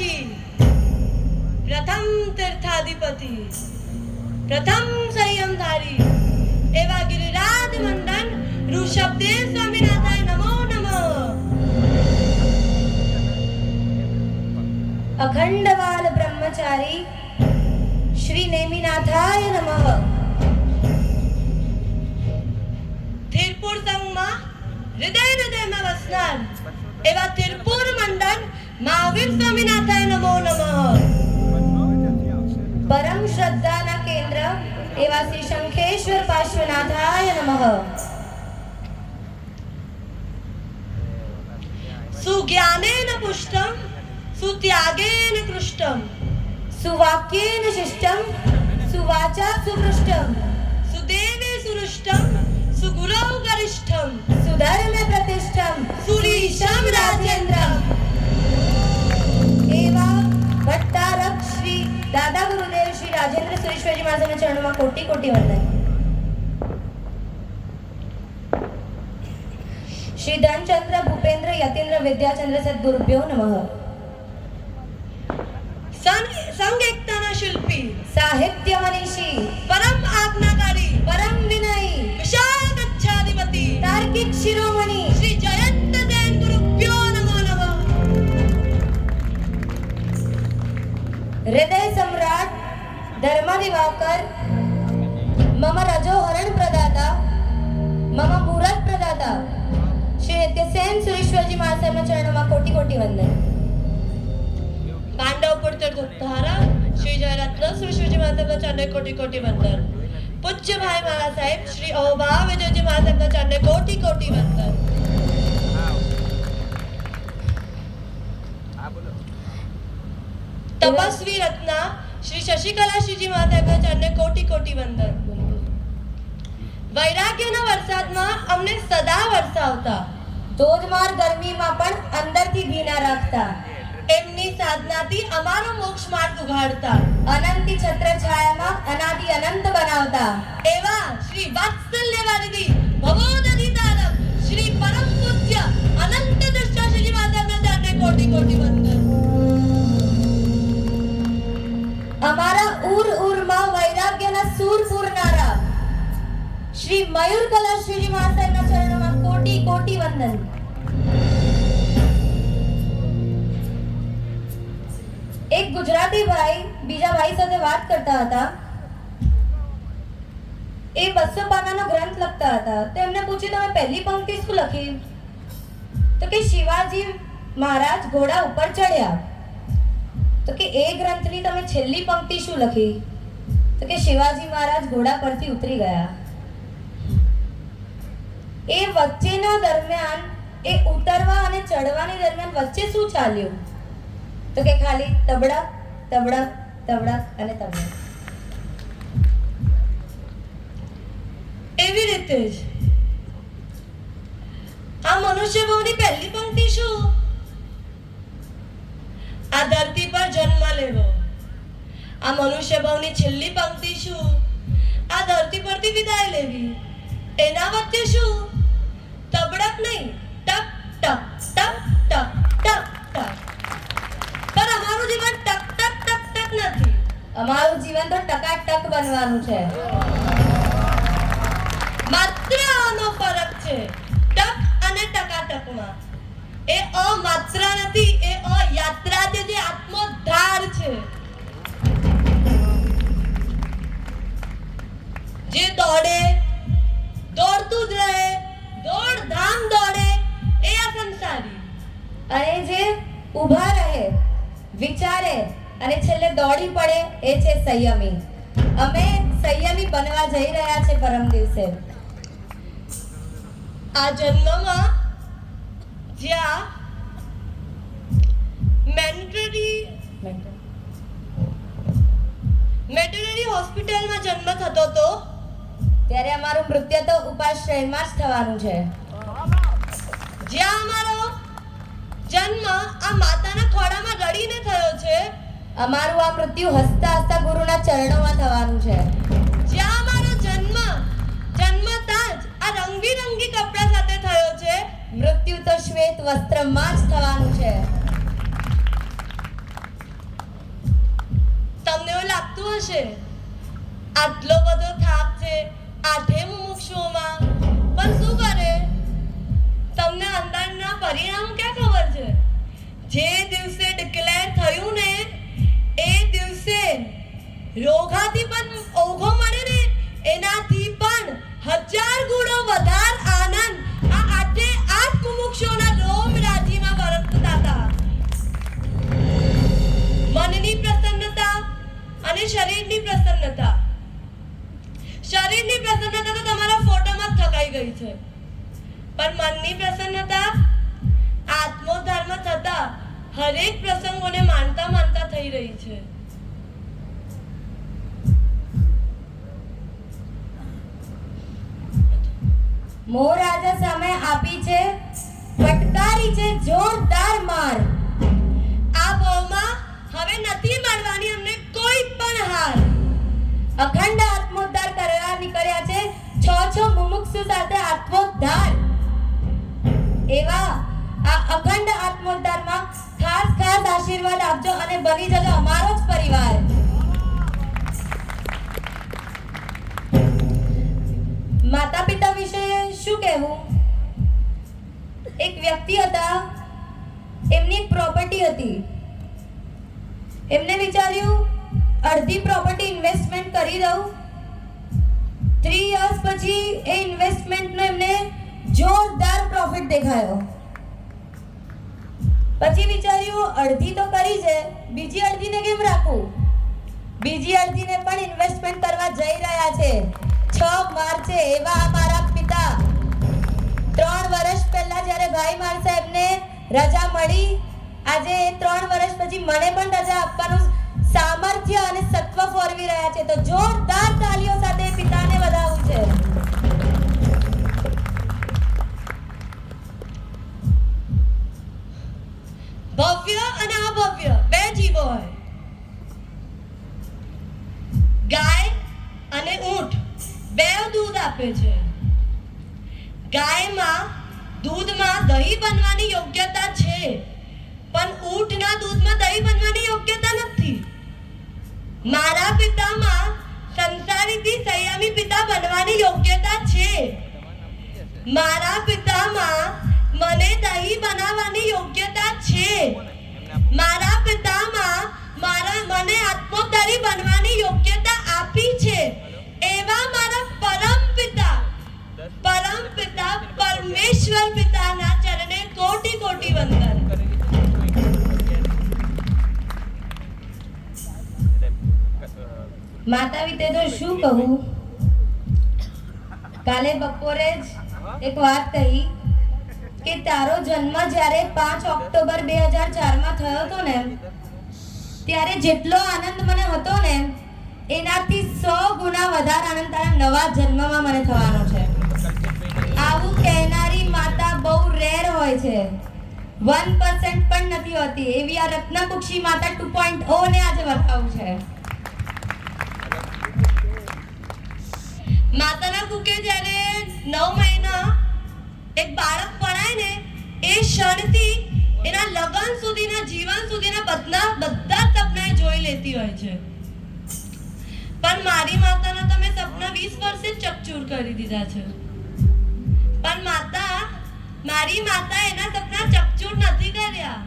પંચદશી પ્રથમ તીર્થાધિપતિ પ્રથમ સંયમધારી એવા ગિરિરાજ મંડન ઋષભદેવ સ્વામિનાથાય નમો નમઃ. અખંડવાલ બ્રહ્મચારી શ્રી નેમિનાથાય નમઃ. થીરપુર સંઘમાં હૃદયમાં વસનાર એવા થીરપુર મંડન મહાવીર સ્વામિનાથાય નમો નમઃ. પરમ શ્રદ્ધાના કેન્દ્ર એવા શ્રી શંખેશ્વર પાર્શ્વનાથાય નમઃ. સુજ્ઞાનેન પુષ્ટમ સુત્યાગેન કૃષ્ટમ સુવાક્યેન શિષ્ટમ સુવાચા સુપૃષ્ટમ સુદેવે સુરુષ્ટમ સુગુરૌ ગરિષ્ઠમ સુધર્મે પ્રતિષ્ઠમ સુરીશમ રાજેન્દ્રમ. એવા ભટ્ટારક શ્રી દાદા ગુરુદેવ શ્રી રાજેન્દ્ર સુરેશ્વરજી મહારાજના ચરણોમાં કોટી કોટી વંદન. શ્રી ધનચંદ્ર ભૂપેન્દ્ર યતીન્દ્ર વિદ્યાચંદ્ર સદગુરુભ્યો નમઃ. સંઘ એકતાના શિલ્પી સાહિત્ય મનીષી પરમ આજ્ઞાકારી પરમ વિનયી વિશાળ ગચ્છાધિપતિ તાર્કિક શિરોમણી શ્રી જયંત જૈન ગુરુભ્યો નમો નમઃ. હૃદય સમ્રાટ ધર્મ દિવાકર મમ રજોહરણ પ્રદાતા મમ મુહૂર્ત પ્રદાતા શ્રી નિત્યસેન સુરેશ્વરજી મહારાજના ચરણોમાં કોટી કોટી વંદન. પાંડવ પુત્ર ધારા શ્રી જયરત્ન સુરેશ્વરજી મહારાજના ચરણે કોટી કોટી વંદન. પૂજ્ય ભાઈ મહારાજ સાહેબ શ્રી અહોભા વિજયજી મહારાજના ચરણે કોટી કોટી વંદન. તપસ્વી રત્ના શ્રી શશિકલા શ્રીજી મહારાજના ચરણે કોટી કોટી વંદન. વૈરાગ્યના વરસાદમાં અમને સદા વરસાવતા ધોધમાર ગરમીમાં પણ અંદરથી ભીના રાખતા એમની સાધનાથી અમારો મોક્ષ માર્ગ ઉઘાડતા અનંતી છત્ર છાયામાં અનાદિ અનંત બનાવતા એવા શ્રી વાત્સલ્યવાદી ભવોદધિતારક શ્રી પરમ પૂજ્ય અનંત દ્રષ્ટા શ્રી મહારાજના ચરણે કોટી કોટી વંદન. અમારા ઉરમાં વૈરાગ્યના સૂર પૂરનારા શ્રી મયુર કલા શ્રીજી મહારાજના ચરણોમાં કોટી કોટી વંદન. એક ગુજરાતી ભાઈ બીજા ભાઈ સાથે વાત કરતા હતા. એ 200 પાનાનો ગ્રંથ લખતા હતા. તો એમને પૂછ્યું તમે પહેલી પંક્તિ શું લખી? તો કે શિવાજી મહારાજ ઘોડા ઉપર ચડ્યા. તો કે એ ગ્રંથની તમે છેલ્લી પંક્તિ શું લખી? તો કે શિવાજી મહારાજ ઘોડા પરથી ઉતરી ગયા. એ વચ્ચેના દરમિયાન એ ઉતરવા અને ચડવાની દરમિયાન વચ્ચે શું ચાલ્યું? તો કે ખાલી તબડક તબડક તબડક અને તબડક. એવી રીતે જ આ મનુષ્ય ભવની પહેલી પંક્તિ શું? આ ધરતી પર જન્મ લેવો. આ મનુષ્ય ભવની છેલ્લી પંક્તિ શું? આ ધરતી પરથી વિદાય લેવી. એના વચ્ચે શું? તબડક નહીં, ટક ટક ટક ટક ટક ટક. પણ અમારું જીવન ટક ટક ટક ટક નથી. અમારું જીવન તો ટકાટક બનવાનું છે. માત્ર આનો ફરક છે ટક અને ટકાટકમાં. એ અમાત્ર નથી, એ યાત્રા છે, જે આત્મોદ્ધાર છે. જે દોડે દોડતું જ રહે, દોડધામ દોડે, એ આ સંસારી. અને જે ઊભા રહે, વિચારે અને છેલ્લે દોડી પડે, એ છે સંયમી. અમે સંયમી બનવા જઈ રહ્યા છે પરમ દિવસે. આ જન્મમાં જ્યાં મેટરનરી હોસ્પિટલમાં જન્મ થતો હતો, ત્યારે અમારું મૃત્યુ તો ઉપાશ્રયમાં જ થવાનું છે. જ્યાં અમારો જન્મ આ માતાના ખોળામાં રડીને થયો છે, અમારું આ મૃત્યુ હસતા હસતા ગુરુના ચરણોમાં થવાનું છે. જ્યાં અમારો જન્મતા જ આ રંગબેરંગી કપડા સાથે થયો છે, મૃત્યુ તો શ્વેત વસ્ત્રમાં જ થવાનું છે. લાગતું હશે આટલો બધો થાક છે આઠે મુમુક્ષુઓમાં, પણ શું કરે? તમને અંદરના પરિણામ ક્યાં ખબર છે? જે દિવસે ડિક્લેર થયું ને એ દિવસે રોગાથી પણ ઓઘો મળે ને એનાથી પણ 1000 ગુણો વધાર આનંદ આ આઠે આઠ મુમુક્ષુઓના રોમ રાજીમાં વર્તતા હતા. મનની પ્રસન્નતા અને શરીરની પ્રસન્નતા. શરીરની પ્રસન્નતા તો તમારા ફોટોમાં જ થકાઈ ગઈ છે, પણ મનની પ્રસન્નતા આત્મોદ્ધારમાં થતા હરેક પ્રસંગોને માનતા માનતા થઈ રહી છે. મોર રાજા સામે આપી છે ફટકારી છે જોરદાર માર. આ ભાવમાં હવે નથી માનવાની અમને કોઈ પણ હાર. અખંડ આત્મોદ્ધાર કરવા નીકળ્યા છે છ મુમુક્ષુ સાથે આત્મોદ્ધાર. એવા આ અખંડ આત્મોદ્ધારમાં ખાસ ખાસ આશીર્વાદ આપજો અને બની જજો અમારો જ પરિવાર. માતા પિતા વિશે શું કહેવું? એક વ્યક્તિ હતા, એમની એક પ્રોપર્ટી હતી. એમને વિચાર્યું અડધી પ્રોપર્ટી ઇન્વેસ્ટમેન્ટ કરી દઉં. 3 years પછી એ ઇન્વેસ્ટમેન્ટનો એમને જોરદાર પ્રોફિટ દેખાયો. પછી વિચાર્યું અડધી તો કરી છે, બીજી અડધીને કેમ રાખું? બીજી અડધીને પણ ઇન્વેસ્ટમેન્ટ કરવા જઈ રહ્યા છે. 6 માર્ચે એવા અમારા પિતા 3 વર્ષ પહેલા જ્યારે ભાઈ માર સાહેબને રજા મળી, આજે 3 વર્ષ પછી મને પણ રજા આપવાનું સામર્થ્ય અને સત્વ ફોરવી રહ્યા છે. તો જોરદાર તાલીઓ સાથે પિતાને વધાવવું છે. ભવ્ય અને અભવ્ય બે જીવો હોય. ગાય અને ઊંટ બેવ દૂધ આપે છે. ગાયમાં દૂધમાં દહીં બનવાની યોગ્યતા છે, પણ ઊંટના દૂધમાં દહીં બનવાની યોગ્યતા નથી. મારા પિતામાં સંસારીથી સંયમી પિતા બનવાની યોગ્યતા છે. મારા પિતામાં મને દહીં બનાવવાની યોગ્યતા છે. મારા પિતામાં મને આત્મોદ્ધારી બનવાની યોગ્યતા આપી છે. એવા મારા પરમ પિતા પરમેશ્વર પિતાના ચરણે કોટી કોટી વંદન. માતા વિતે તો શું કહું? કાલે બપોરે જ એક વાત કહી કે તારો જન્મ જ્યારે 5 ઓક્ટોબર 2004 માં થયો હતો ને, ત્યારે જેટલો આનંદ મને હતો ને એનાથી 100 ગુણા વધારે આનંદ તારા નવા જન્મમાં મને થવાનો છે. આવું કહેનારી માતા બહુ રેર હોય છે, 1% પણ નથી હોતી. એવી આ રત્નકુક્ષી માતા 2.0 ને આજે બતાવું છે. માતાના કુકે જ્યારે 9 મહિના એક બાળક પડાય ને એ ક્ષણથી એના લગન સુધીના જીવન સુધીના બધા સપના જોઈ લેતી હોય છે. પણ મારી માતાના તમે સપના 20 વર્ષે જ ચકચૂર કરી દીધા છે. પણ મારી માતા એના સપના ચકચૂર નથી કર્યા.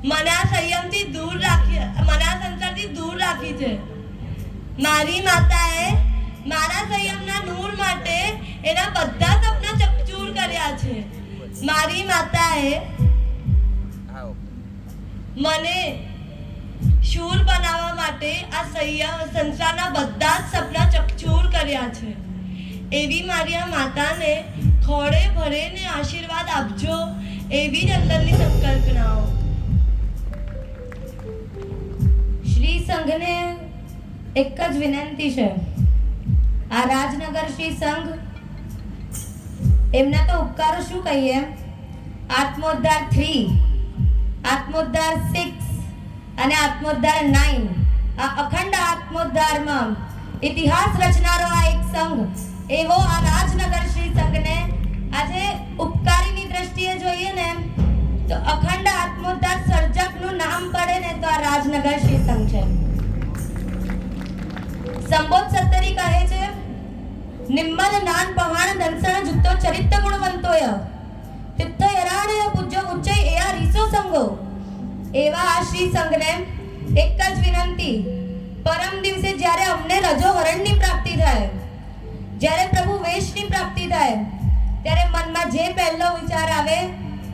મને આ સંયમથી દૂર રાખી, મને આ સંસારથી દૂર રાખી છે. મારી માતાએ મારા સંયમના નૂર માટે એના બધા સપના ચકચૂર કર્યા છે. મારી માતાએ મને શૂર બનાવવા માટે આ સંસારના બધા જ સપના ચકચૂર કર્યા છે. એવી મારી આ માતાને ખોળે ભરીને આશીર્વાદ આપજો, એવી જ અંદરની સંકલ્પનાઓ. શ્રી સંઘને એક જ વિનંતી છે. આ રાજનગર શ્રી સંઘ, એમના તો ઉપકારો શું કહીએ? આત્મોદ્ધાર 3, આત્મોદ્ધાર 6 અને આત્મોદ્ધાર 9. આ અખંડ આત્મોદ્ધારમાં ઇતિહાસ રચનારો આ એક સંઘ, એવો આ રાજનગર શ્રી સંઘને આજે ઉપકારીની દ્રષ્ટિએ જોઈએ ને તો અખંડ આત્મોદ્ધાર સર્જકનું નામ પડે ને તો આ રાજનગર શ્રી સંઘ છે. અંબોજ સત્તરી કહે છે નિમ્મલ નાન પહાણ દંસણ જુત્તો ચરિત્ર ગુણવંતોય તિત્થ યરાણય પૂજ્ય ઉચ્ચય એયા રીસો સંગો એવા આ શ્રી સંઘને એક જ વિનંતી પરમ દિવસે જ્યારે અમને રજો હરણની પ્રાપ્તિ થાય જ્યારે પ્રભુ વેશની પ્રાપ્તિ થાય ત્યારે મનમાં જે પહેલો વિચાર આવે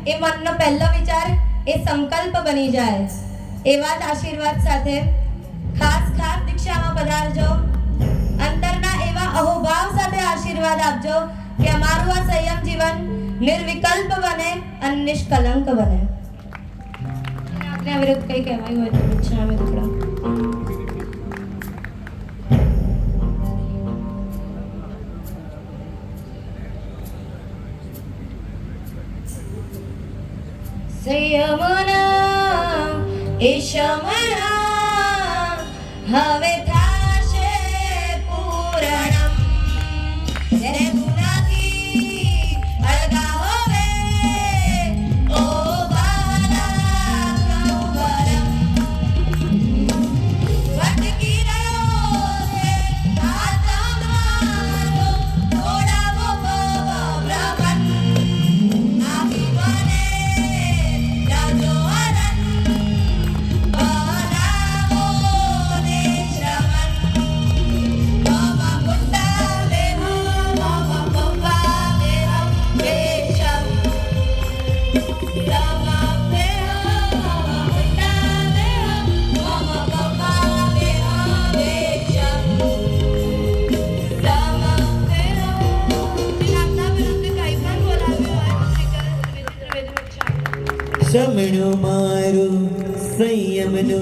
એ મનનો પહેલો વિચાર એ સંકલ્પ બની જાય એવા જ આશીર્વાદ સાથે ખાસ દીક્ષામાં પધારજો અંતરના એવા અહોભાવ સાથે આશીર્વાદ આપજો કે અમારું આ સંયમ જીવન નિર્વિકલ્પ બને અને નિષ્કલંક બને આપને આ વિરુદ્ધ કઈ કહેવાયું હોય તો પૂછામે થોડા સંયમના એ શમના હવે થાશે પૂરણમ જેને ગુનાથી અળગા હવે ઓ બાલા પ્રભુવરમ ભટકી રહ્યો છે આત્માનો થોડાવો ભ્રમણ આખી બને રાજો હરણ બનાવો ને શ્રવણ મમ મુંડા વેહમ મમ પપ્પા વેહમ વેશમ રમ વેહમ મમ મુંડા વેહમ મમ પપ્પા વેહમ વેશમ રમ વેહમ વિનાતા વિરુદ્ધ કઈ પણ બોલાવ્યું હોય શ્રી વિદ્યુત વિચાર શમણું મારું સંયમનું